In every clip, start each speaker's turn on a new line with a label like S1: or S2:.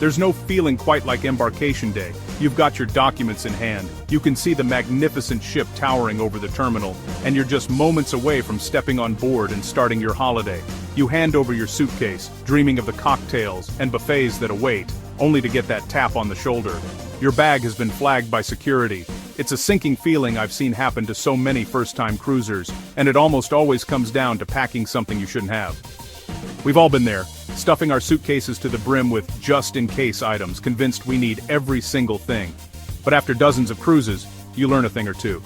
S1: There's no feeling quite like Embarkation Day. You've got your documents in hand, you can see the magnificent ship towering over the terminal, and you're just moments away from stepping on board and starting your holiday. You hand over your suitcase, dreaming of the cocktails and buffets that await, only to get that tap on the shoulder. Your bag has been flagged by security. It's a sinking feeling I've seen happen to so many first-time cruisers, and it almost always comes down to packing something you shouldn't have. We've all been there, stuffing our suitcases to the brim with just-in-case items, convinced we need every single thing. But after dozens of cruises, you learn a thing or two.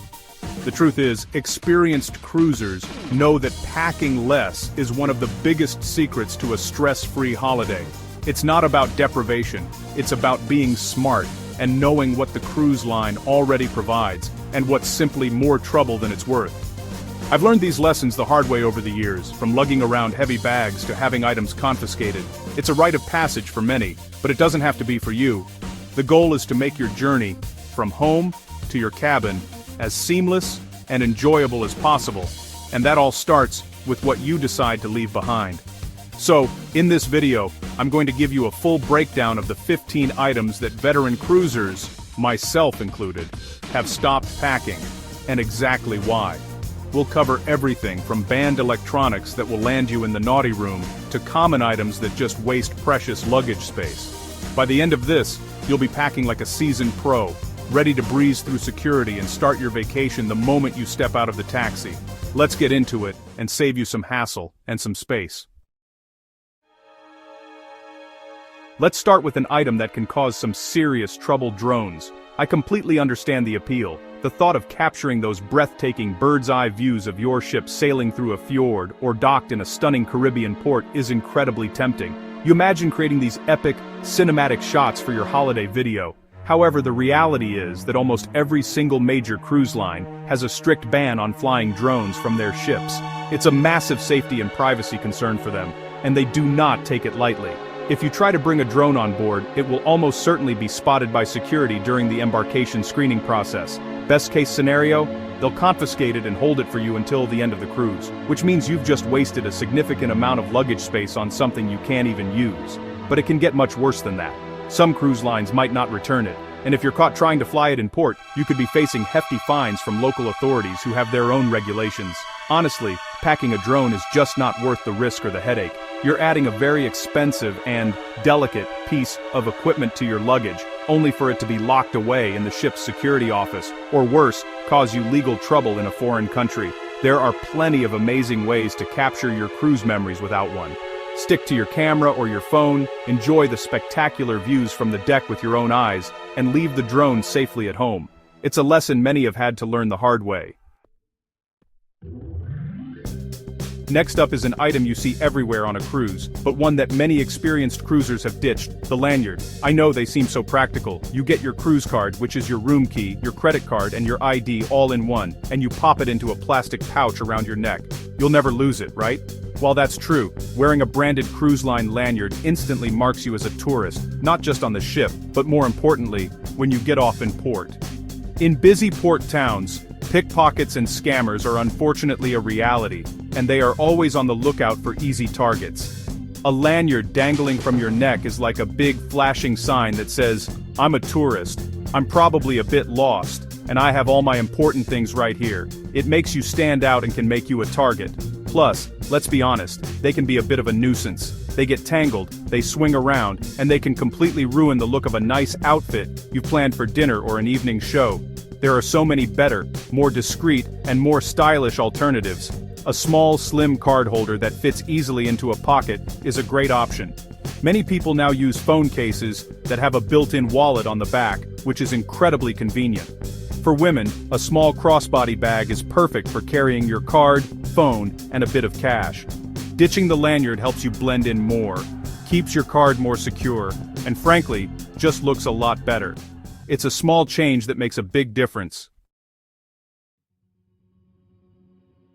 S1: The truth is, experienced cruisers know that packing less is one of the biggest secrets to a stress-free holiday. It's not about deprivation, it's about being smart and knowing what the cruise line already provides, and what's simply more trouble than it's worth. I've learned these lessons the hard way over the years, from lugging around heavy bags to having items confiscated. It's a rite of passage for many, but it doesn't have to be for you. The goal is to make your journey, from home to your cabin, as seamless and enjoyable as possible, and that all starts with what you decide to leave behind. So, in this video, I'm going to give you a full breakdown of the 15 items that veteran cruisers, myself included, have stopped packing, and exactly why. We'll cover everything from banned electronics that will land you in the naughty room, to common items that just waste precious luggage space. By the end of this, you'll be packing like a seasoned pro, ready to breeze through security and start your vacation the moment you step out of the taxi. Let's get into it, and save you some hassle and some space. Let's start with an item that can cause some serious trouble: drones. I completely understand the appeal. The thought of capturing those breathtaking bird's-eye views of your ship sailing through a fjord or docked in a stunning Caribbean port is incredibly tempting. You imagine creating these epic, cinematic shots for your holiday video. However, the reality is that almost every single major cruise line has a strict ban on flying drones from their ships. It's a massive safety and privacy concern for them, and they do not take it lightly. If you try to bring a drone on board, it will almost certainly be spotted by security during the embarkation screening process. Best case scenario, they'll confiscate it and hold it for you until the end of the cruise, which means you've just wasted a significant amount of luggage space on something you can't even use. But it can get much worse than that. Some cruise lines might not return it, and if you're caught trying to fly it in port, you could be facing hefty fines from local authorities who have their own regulations. Honestly, packing a drone is just not worth the risk or the headache. You're adding a very expensive and delicate piece of equipment to your luggage, only for it to be locked away in the ship's security office, or worse, cause you legal trouble in a foreign country. There are plenty of amazing ways to capture your cruise memories without one. Stick to your camera or your phone, enjoy the spectacular views from the deck with your own eyes, and leave the drone safely at home. It's a lesson many have had to learn the hard way. Next up is an item you see everywhere on a cruise, but one that many experienced cruisers have ditched: the lanyard. I know they seem so practical. You get your cruise card, which is your room key, your credit card, and your ID all in one, and you pop it into a plastic pouch around your neck. You'll never lose it, right? While that's true, wearing a branded cruise line lanyard instantly marks you as a tourist, not just on the ship, but more importantly, when you get off in port. In busy port towns, pickpockets and scammers are unfortunately a reality, and they are always on the lookout for easy targets. A lanyard dangling from your neck is like a big flashing sign that says, "I'm a tourist, I'm probably a bit lost, and I have all my important things right here." It makes you stand out and can make you a target. Plus, let's be honest, they can be a bit of a nuisance. They get tangled, they swing around, and they can completely ruin the look of a nice outfit you planned for dinner or an evening show. There are so many better, more discreet, and more stylish alternatives. A small, slim card holder that fits easily into a pocket is a great option. Many people now use phone cases that have a built-in wallet on the back, which is incredibly convenient. For women, a small crossbody bag is perfect for carrying your card, phone, and a bit of cash. Ditching the lanyard helps you blend in more, keeps your card more secure, and frankly, just looks a lot better. It's a small change that makes a big difference.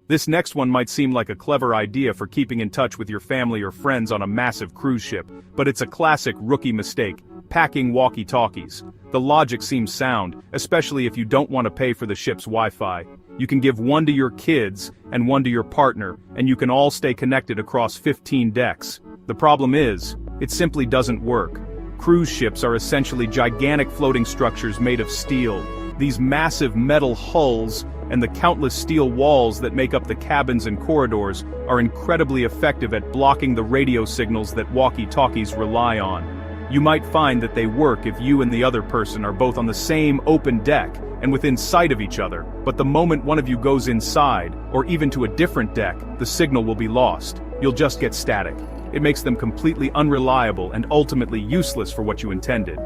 S1: This next one might seem like a clever idea for keeping in touch with your family or friends on a massive cruise ship, but it's a classic rookie mistake: packing walkie-talkies. The logic seems sound, especially if you don't want to pay for the ship's Wi-Fi. You can give one to your kids and one to your partner, and you can all stay connected across 15 decks. The problem is, it simply doesn't work. cruise ships are essentially gigantic floating structures made of steel. These massive metal hulls and the countless steel walls that make up the cabins and corridors are incredibly effective at blocking the radio signals that walkie-talkies rely on. You might find that they work if you and the other person are both on the same open deck and within sight of each other, but the moment one of you goes inside, or even to a different deck, the signal will be lost. You'll just get static. It makes them completely unreliable and ultimately useless for what you intended.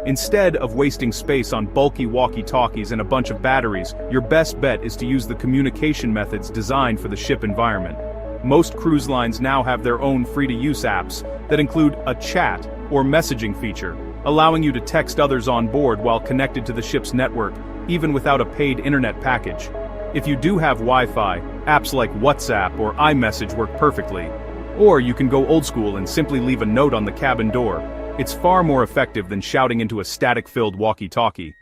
S1: Instead of wasting space on bulky walkie-talkies and a bunch of batteries, your best bet is to use the communication methods designed for the ship environment. Most cruise lines now have their own free-to-use apps that include a chat or messaging feature, allowing you to text others on board while connected to the ship's network, even without a paid internet package. If you do have Wi-Fi, apps like WhatsApp or iMessage work perfectly. Or you can go old school and simply leave a note on the cabin door. It's far more effective than shouting into a static-filled walkie-talkie.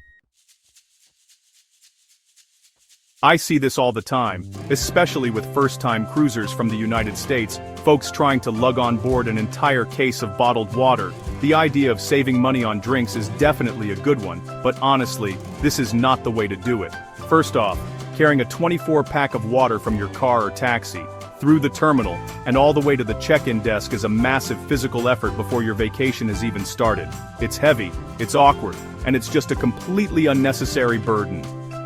S1: I see this all the time, especially with first-time cruisers from the United States, folks trying to lug on board an entire case of bottled water. The idea of saving money on drinks is definitely a good one, but honestly, this is not the way to do it. First off, carrying a 24-pack of water from your car or taxi, through the terminal, and all the way to the check-in desk is a massive physical effort before your vacation has even started. It's heavy, it's awkward, and it's just a completely unnecessary burden.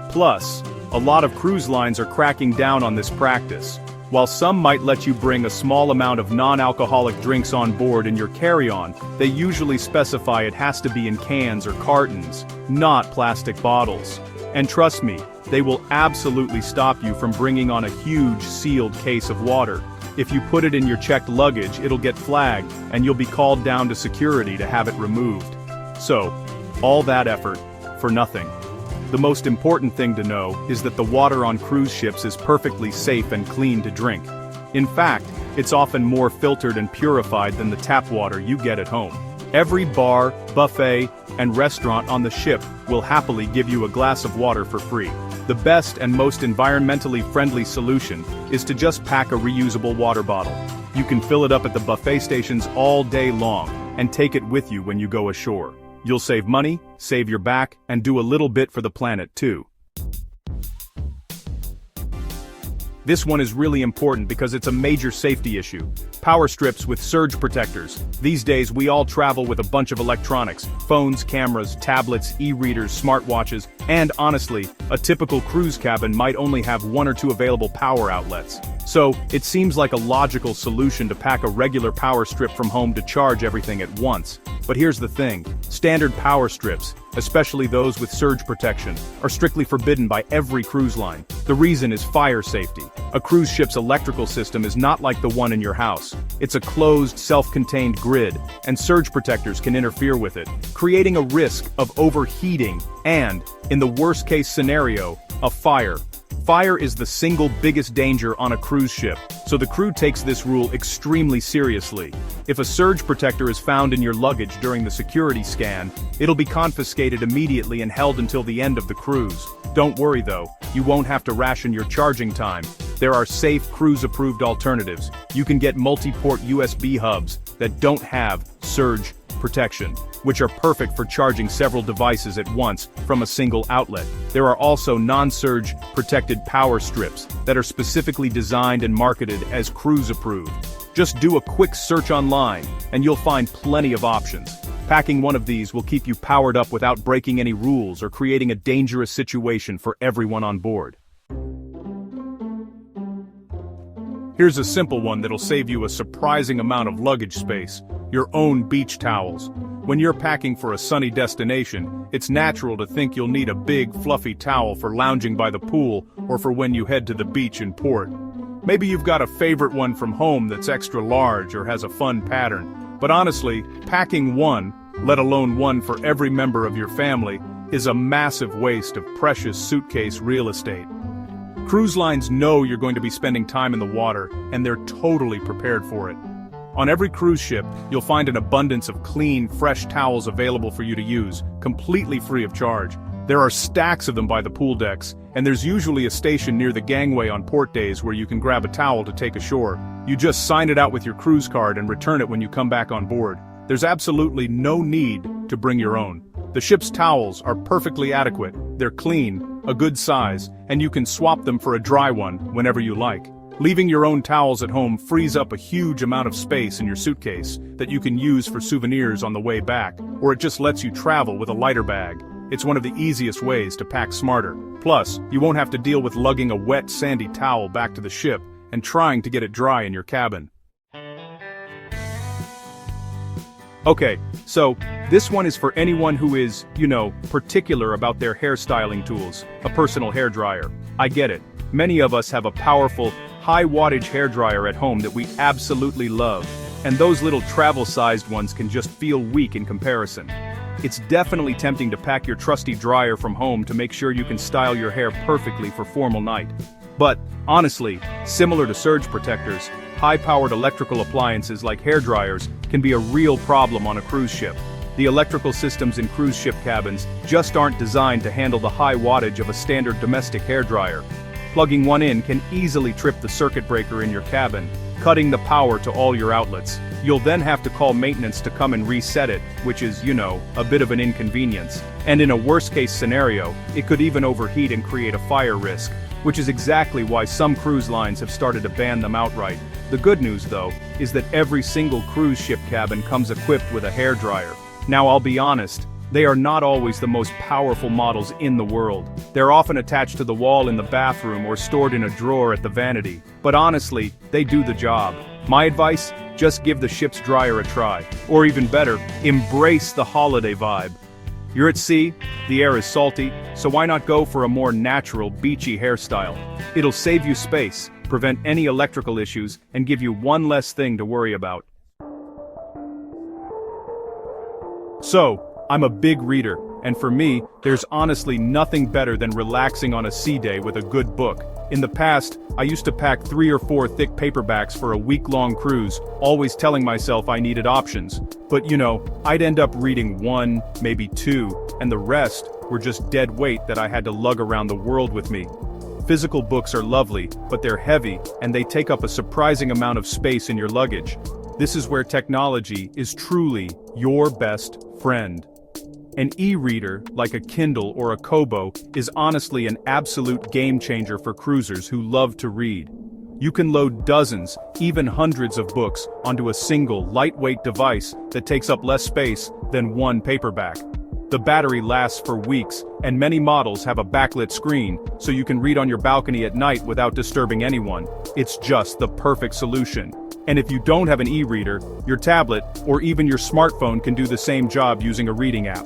S1: Plus, a lot of cruise lines are cracking down on this practice. While some might let you bring a small amount of non-alcoholic drinks on board in your carry-on, they usually specify it has to be in cans or cartons, not plastic bottles. And trust me, they will absolutely stop you from bringing on a huge sealed case of water. If you put it in your checked luggage, it'll get flagged, and you'll be called down to security to have it removed. So, all that effort, for nothing. The most important thing to know is that the water on cruise ships is perfectly safe and clean to drink. In fact, it's often more filtered and purified than the tap water you get at home. Every bar, buffet, and restaurant on the ship will happily give you a glass of water for free. The best and most environmentally friendly solution is to just pack a reusable water bottle. You can fill it up at the buffet stations all day long and take it with you when you go ashore. You'll save money, save your back, and do a little bit for the planet too. This one is really important because it's a major safety issue. Power strips with surge protectors. These days we all travel with a bunch of electronics, phones, cameras, tablets, e-readers, smartwatches, and honestly, a typical cruise cabin might only have one or two available power outlets. So, it seems like a logical solution to pack a regular power strip from home to charge everything at once. But here's the thing, standard power strips, especially those with surge protection, are strictly forbidden by every cruise line. The reason is fire safety. A cruise ship's electrical system is not like the one in your house. It's a closed, self-contained grid, and surge protectors can interfere with it, creating a risk of overheating and, in the worst-case scenario, a fire. Fire is the single biggest danger on a cruise ship, so the crew takes this rule extremely seriously. If a surge protector is found in your luggage during the security scan, it'll be confiscated immediately and held until the end of the cruise. Don't worry though, you won't have to ration your charging time. There are safe cruise-approved alternatives. You can get multi-port USB hubs that don't have surge protection, which are perfect for charging several devices at once from a single outlet. There are also non-surge protected power strips that are specifically designed and marketed as cruise-approved. Just do a quick search online, and you'll find plenty of options. Packing one of these will keep you powered up without breaking any rules or creating a dangerous situation for everyone on board. Here's a simple one that'll save you a surprising amount of luggage space: your own beach towels. When you're packing for a sunny destination, it's natural to think you'll need a big, fluffy towel for lounging by the pool or for when you head to the beach in port. Maybe you've got a favorite one from home that's extra large or has a fun pattern. But honestly, packing one, let alone one for every member of your family, is a massive waste of precious suitcase real estate. Cruise lines know you're going to be spending time in the water, and they're totally prepared for it. On every cruise ship, you'll find an abundance of clean, fresh towels available for you to use, completely free of charge. There are stacks of them by the pool decks, and there's usually a station near the gangway on port days where you can grab a towel to take ashore. You just sign it out with your cruise card and return it when you come back on board. there's absolutely no need to bring your own. The ship's towels are perfectly adequate, they're clean, a good size, and you can swap them for a dry one whenever you like. Leaving your own towels at home frees up a huge amount of space in your suitcase that you can use for souvenirs on the way back, or it just lets you travel with a lighter bag. It's one of the easiest ways to pack smarter. Plus, you won't have to deal with lugging a wet, sandy towel back to the ship and trying to get it dry in your cabin. Okay, so this one is for anyone who is, particular about their hairstyling tools, a personal hairdryer. I get it. Many of us have a powerful, high-wattage hairdryer at home that we absolutely love, and those little travel-sized ones can just feel weak in comparison. It's definitely tempting to pack your trusty dryer from home to make sure you can style your hair perfectly for formal night. But, honestly, similar to surge protectors, high-powered electrical appliances like hairdryers can be a real problem on a cruise ship. The electrical systems in cruise ship cabins just aren't designed to handle the high wattage of a standard domestic hairdryer. Plugging one in can easily trip the circuit breaker in your cabin, cutting the power to all your outlets. You'll then have to call maintenance to come and reset it, which is, a bit of an inconvenience. And in a worst-case scenario, it could even overheat and create a fire risk, which is exactly why some cruise lines have started to ban them outright. The good news, though, is that every single cruise ship cabin comes equipped with a hairdryer. Now, I'll be honest, they are not always the most powerful models in the world. They're often attached to the wall in the bathroom or stored in a drawer at the vanity. But honestly, they do the job. My advice? Just give the ship's dryer a try. Or even better, embrace the holiday vibe. You're at sea, the air is salty, so why not go for a more natural, beachy hairstyle? It'll save you space, prevent any electrical issues, and give you one less thing to worry about. So, I'm a big reader, and for me, there's honestly nothing better than relaxing on a sea day with a good book. In the past, I used to pack 3 or 4 thick paperbacks for a week-long cruise, always telling myself I needed options. But I'd end up reading 1, maybe 2, and the rest were just dead weight that I had to lug around the world with me. Physical books are lovely, but they're heavy, and they take up a surprising amount of space in your luggage. This is where technology is truly your best friend. An e-reader, like a Kindle or a Kobo, is honestly an absolute game-changer for cruisers who love to read. You can load dozens, even hundreds of books onto a single, lightweight device that takes up less space than one paperback. The battery lasts for weeks, and many models have a backlit screen, so you can read on your balcony at night without disturbing anyone. It's just the perfect solution. And if you don't have an e-reader, your tablet, or even your smartphone can do the same job using a reading app.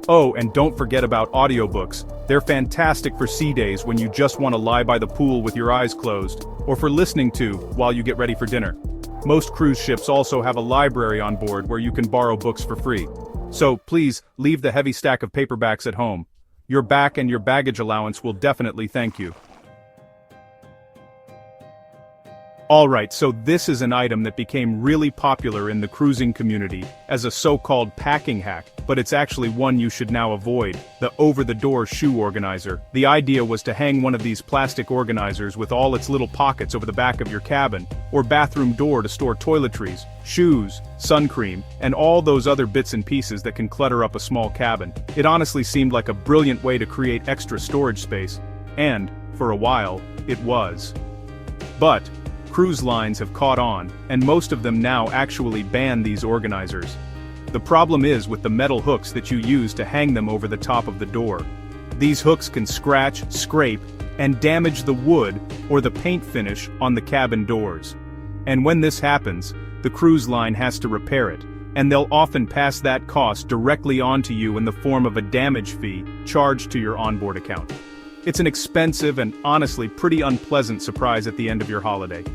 S1: Oh, and don't forget about audiobooks. They're fantastic for sea days when you just want to lie by the pool with your eyes closed, or for listening to while you get ready for dinner. Most cruise ships also have a library on board where you can borrow books for free. So please, leave the heavy stack of paperbacks at home. Your back and your baggage allowance will definitely thank you. Alright, so this is an item that became really popular in the cruising community as a so-called packing hack, but it's actually one you should now avoid: the over-the-door shoe organizer. The idea was to hang one of these plastic organizers with all its little pockets over the back of your cabin, or bathroom door to store toiletries, shoes, sun cream, and all those other bits and pieces that can clutter up a small cabin. It honestly seemed like a brilliant way to create extra storage space, and, for a while, it was. But cruise lines have caught on, and most of them now actually ban these organizers. The problem is with the metal hooks that you use to hang them over the top of the door. These hooks can scratch, scrape, and damage the wood or the paint finish on the cabin doors. And when this happens, the cruise line has to repair it, and they'll often pass that cost directly on to you in the form of a damage fee charged to your onboard account. It's an expensive and honestly pretty unpleasant surprise at the end of your holiday.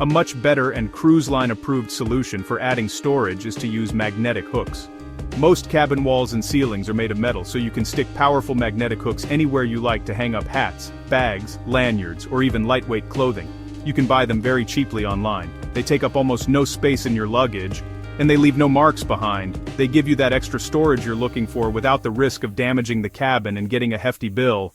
S1: A much better and cruise line approved solution for adding storage is to use magnetic hooks. Most cabin walls and ceilings are made of metal, so you can stick powerful magnetic hooks anywhere you like to hang up hats, bags, lanyards, or even lightweight clothing. You can buy them very cheaply online. They take up almost no space in your luggage, and they leave no marks behind. They give you that extra storage you're looking for without the risk of damaging the cabin and getting a hefty bill.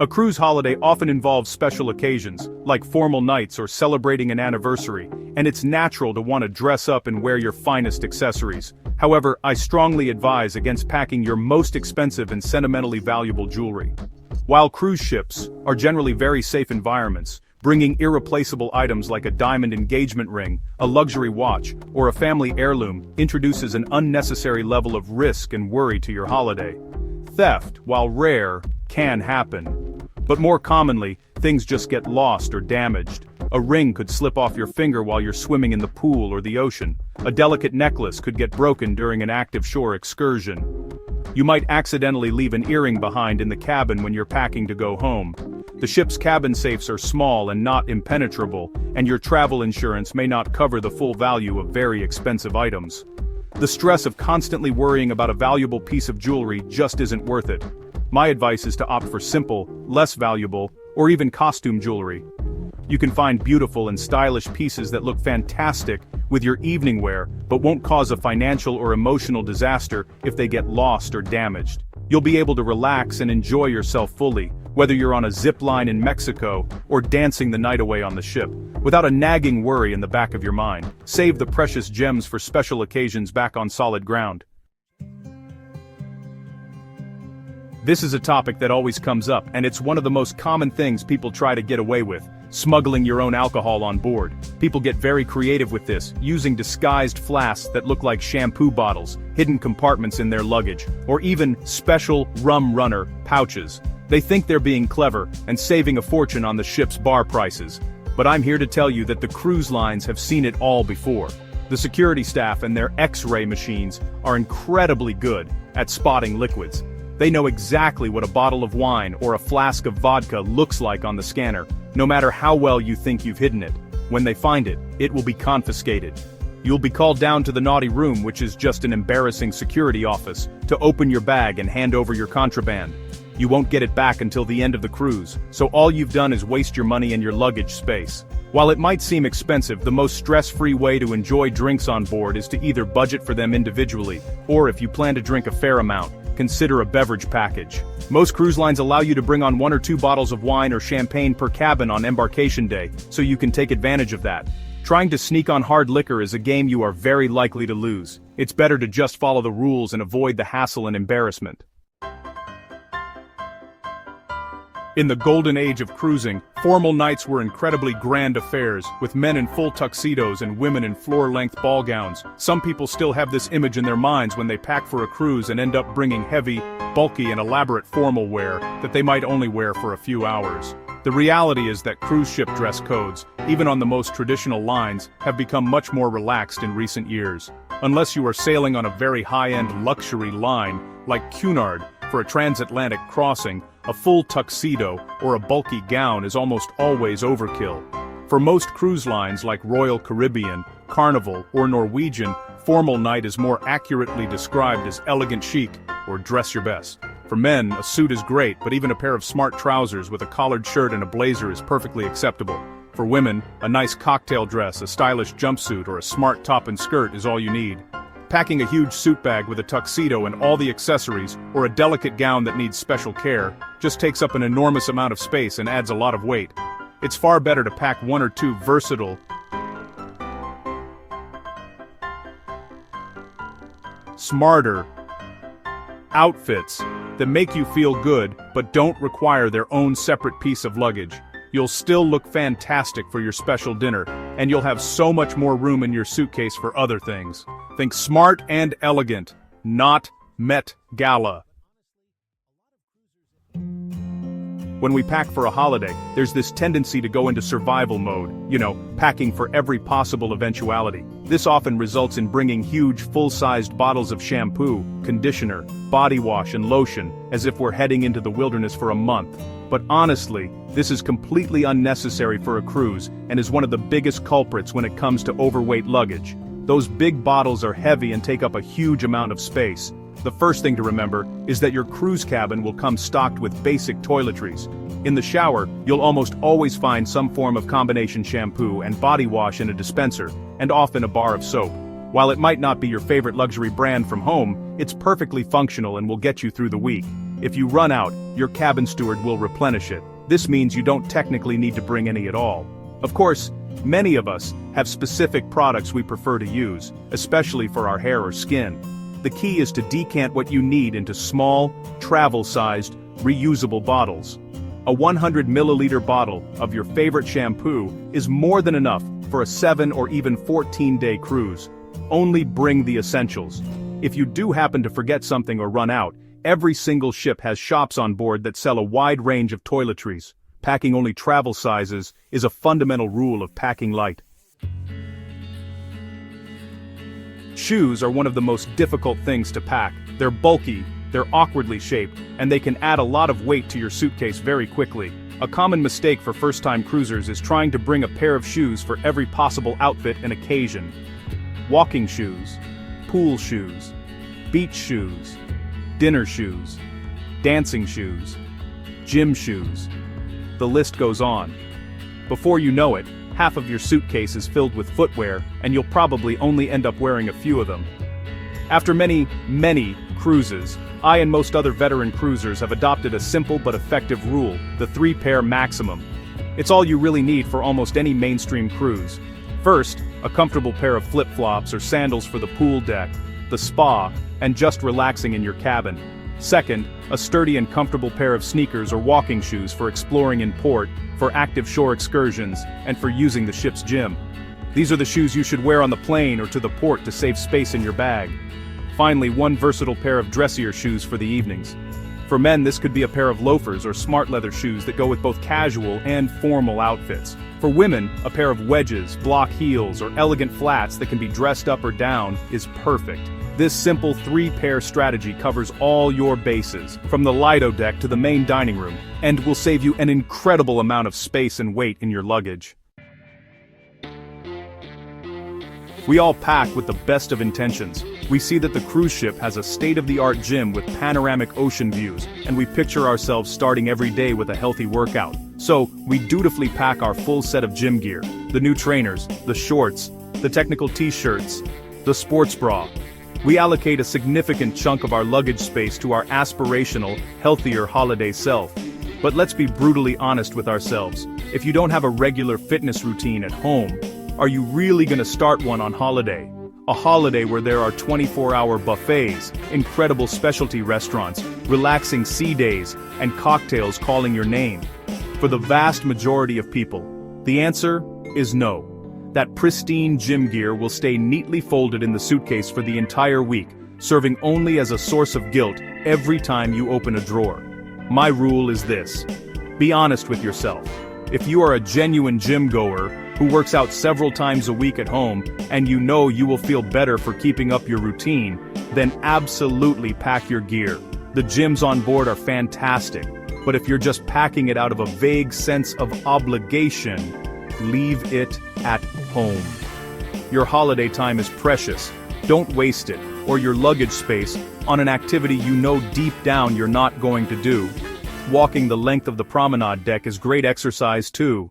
S1: A cruise holiday often involves special occasions, like formal nights or celebrating an anniversary, and it's natural to want to dress up and wear your finest accessories. However, I strongly advise against packing your most expensive and sentimentally valuable jewelry. While cruise ships are generally very safe environments, bringing irreplaceable items like a diamond engagement ring, a luxury watch, or a family heirloom introduces an unnecessary level of risk and worry to your holiday. Theft, while rare, can happen. But more commonly, things just get lost or damaged. A ring could slip off your finger while you're swimming in the pool or the ocean. A delicate necklace could get broken during an active shore excursion. You might accidentally leave an earring behind in the cabin when you're packing to go home. The ship's cabin safes are small and not impenetrable, and your travel insurance may not cover the full value of very expensive items. The stress of constantly worrying about a valuable piece of jewelry just isn't worth it. My advice is to opt for simple, less valuable, or even costume jewelry. You can find beautiful and stylish pieces that look fantastic with your evening wear, but won't cause a financial or emotional disaster if they get lost or damaged. You'll be able to relax and enjoy yourself fully, whether you're on a zip line in Mexico or dancing the night away on the ship, without a nagging worry in the back of your mind. Save the precious gems for special occasions back on solid ground. This is a topic that always comes up, and it's one of the most common things people try to get away with: smuggling your own alcohol on board. People get very creative with this, using disguised flasks that look like shampoo bottles, hidden compartments in their luggage, or even special rum runner pouches. They think they're being clever and saving a fortune on the ship's bar prices. But I'm here to tell you that the cruise lines have seen it all before. The security staff and their X-ray machines are incredibly good at spotting liquids. They know exactly what a bottle of wine or a flask of vodka looks like on the scanner, no matter how well you think you've hidden it. When they find it, it will be confiscated. You'll be called down to the naughty room, which is just an embarrassing security office, to open your bag and hand over your contraband. You won't get it back until the end of the cruise, so all you've done is waste your money and your luggage space. While it might seem expensive, the most stress-free way to enjoy drinks on board is to either budget for them individually, or if you plan to drink a fair amount, consider a beverage package. Most cruise lines allow you to bring on 1 or 2 bottles of wine or champagne per cabin on Embarkation Day, so you can take advantage of that. Trying to sneak on hard liquor is a game you are very likely to lose. It's better to just follow the rules and avoid the hassle and embarrassment. In the golden age of cruising, formal nights were incredibly grand affairs, with men in full tuxedos and women in floor-length ball gowns. Some people still have this image in their minds when they pack for a cruise and end up bringing heavy, bulky and elaborate formal wear that they might only wear for a few hours. The reality is that cruise ship dress codes, even on the most traditional lines, have become much more relaxed in recent years. Unless you are sailing on a very high-end luxury line, like Cunard, for a transatlantic crossing, a full tuxedo or a bulky gown is almost always overkill. For most cruise lines like Royal Caribbean, Carnival, or Norwegian, formal night is more accurately described as elegant chic, or dress your best. For men, a suit is great, but even a pair of smart trousers with a collared shirt and a blazer is perfectly acceptable. For women, a nice cocktail dress, a stylish jumpsuit, or a smart top and skirt is all you need. Packing a huge suit bag with a tuxedo and all the accessories, or a delicate gown that needs special care, just takes up an enormous amount of space and adds a lot of weight. It's far better to pack 1 or 2 versatile, smarter outfits that make you feel good but don't require their own separate piece of luggage. You'll still look fantastic for your special dinner, and you'll have so much more room in your suitcase for other things. Think smart and elegant, not Met Gala. When we pack for a holiday, there's this tendency to go into survival mode, packing for every possible eventuality. This often results in bringing huge, full-sized bottles of shampoo, conditioner, body wash, and lotion, as if we're heading into the wilderness for a month. But honestly, this is completely unnecessary for a cruise, and is one of the biggest culprits when it comes to overweight luggage. Those big bottles are heavy and take up a huge amount of space. The first thing to remember is that your cruise cabin will come stocked with basic toiletries. In the shower, you'll almost always find some form of combination shampoo and body wash in a dispenser, and often a bar of soap. While it might not be your favorite luxury brand from home, it's perfectly functional and will get you through the week. If you run out, your cabin steward will replenish it. This means you don't technically need to bring any at all. Of course, many of us have specific products we prefer to use, especially for our hair or skin. The key is to decant what you need into small, travel-sized, reusable bottles. A 100 milliliter bottle of your favorite shampoo is more than enough for a 7 or even 14-day cruise. Only bring the essentials. If you do happen to forget something or run out, every single ship has shops on board that sell a wide range of toiletries. Packing only travel sizes is a fundamental rule of packing light. Shoes are one of the most difficult things to pack. They're bulky, they're awkwardly shaped, and they can add a lot of weight to your suitcase very quickly. A common mistake for first-time cruisers is trying to bring a pair of shoes for every possible outfit and occasion. Walking shoes, pool shoes, beach shoes, dinner shoes, dancing shoes, gym shoes. The list goes on. Before you know it, half of your suitcase is filled with footwear, and you'll probably only end up wearing a few of them. After many cruises, I and most other veteran cruisers have adopted a simple but effective rule, the 3-pair maximum. It's all you really need for almost any mainstream cruise. First, a comfortable pair of flip-flops or sandals for the pool deck, the spa, and just relaxing in your cabin. Second, a sturdy and comfortable pair of sneakers or walking shoes for exploring in port, for active shore excursions, and for using the ship's gym. These are the shoes you should wear on the plane or to the port to save space in your bag. Finally, one versatile pair of dressier shoes for the evenings. For men, this could be a pair of loafers or smart leather shoes that go with both casual and formal outfits. For women, a pair of wedges, block heels, or elegant flats that can be dressed up or down is perfect. This simple 3-pair strategy covers all your bases, from the Lido deck to the main dining room, and will save you an incredible amount of space and weight in your luggage. We all pack with the best of intentions. We see that the cruise ship has a state-of-the-art gym with panoramic ocean views, and we picture ourselves starting every day with a healthy workout. So, we dutifully pack our full set of gym gear, the new trainers, the shorts, the technical t-shirts, the sports bra. We allocate a significant chunk of our luggage space to our aspirational, healthier holiday self. But let's be brutally honest with ourselves. If you don't have a regular fitness routine at home, are you really gonna start one on holiday? A holiday where there are 24-hour buffets, incredible specialty restaurants, relaxing sea days, and cocktails calling your name. For the vast majority of people, the answer is no. That pristine gym gear will stay neatly folded in the suitcase for the entire week, serving only as a source of guilt every time you open a drawer. My rule is this: be honest with yourself. If you are a genuine gym goer who works out several times a week at home, and you know you will feel better for keeping up your routine, then absolutely pack your gear. The gyms on board are fantastic, but if you're just packing it out of a vague sense of obligation, leave it at home. Your holiday time is precious. Don't waste it, or your luggage space, on an activity you know deep down you're not going to do. Walking the length of the promenade deck is great exercise too.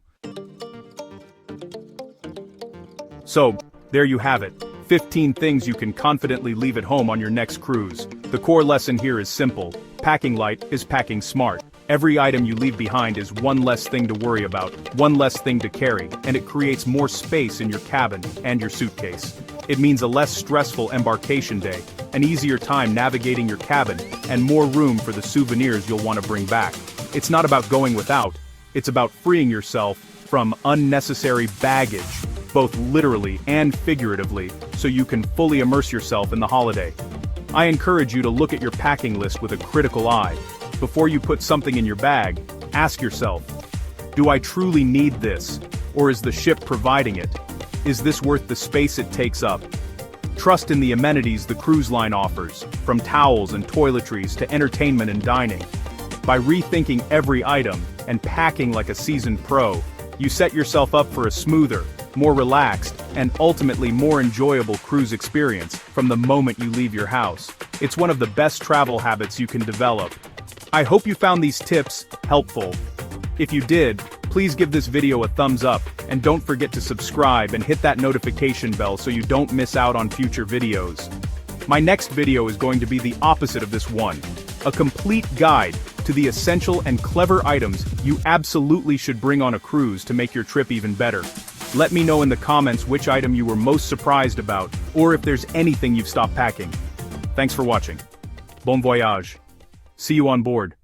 S1: So, there you have it. 15 things you can confidently leave at home on your next cruise. The core lesson here is simple. Packing light is packing smart. Every item you leave behind is one less thing to worry about, one less thing to carry, and it creates more space in your cabin and your suitcase. It means a less stressful embarkation day, an easier time navigating your cabin, and more room for the souvenirs you'll want to bring back. It's not about going without, it's about freeing yourself from unnecessary baggage, both literally and figuratively, so you can fully immerse yourself in the holiday. I encourage you to look at your packing list with a critical eye. Before you put something in your bag, ask yourself, do I truly need this, or is the ship providing it? Is this worth the space it takes up? Trust in the amenities the cruise line offers, from towels and toiletries to entertainment and dining. By rethinking every item and packing like a seasoned pro, you set yourself up for a smoother, more relaxed, and ultimately more enjoyable cruise experience from the moment you leave your house. It's one of the best travel habits you can develop. I hope you found these tips helpful. If you did, please give this video a thumbs up, and don't forget to subscribe and hit that notification bell so you don't miss out on future videos. My next video is going to be the opposite of this one. A complete guide to the essential and clever items you absolutely should bring on a cruise to make your trip even better. Let me know in the comments which item you were most surprised about, or if there's anything you've stopped packing. Thanks for watching. Bon voyage. See you on board.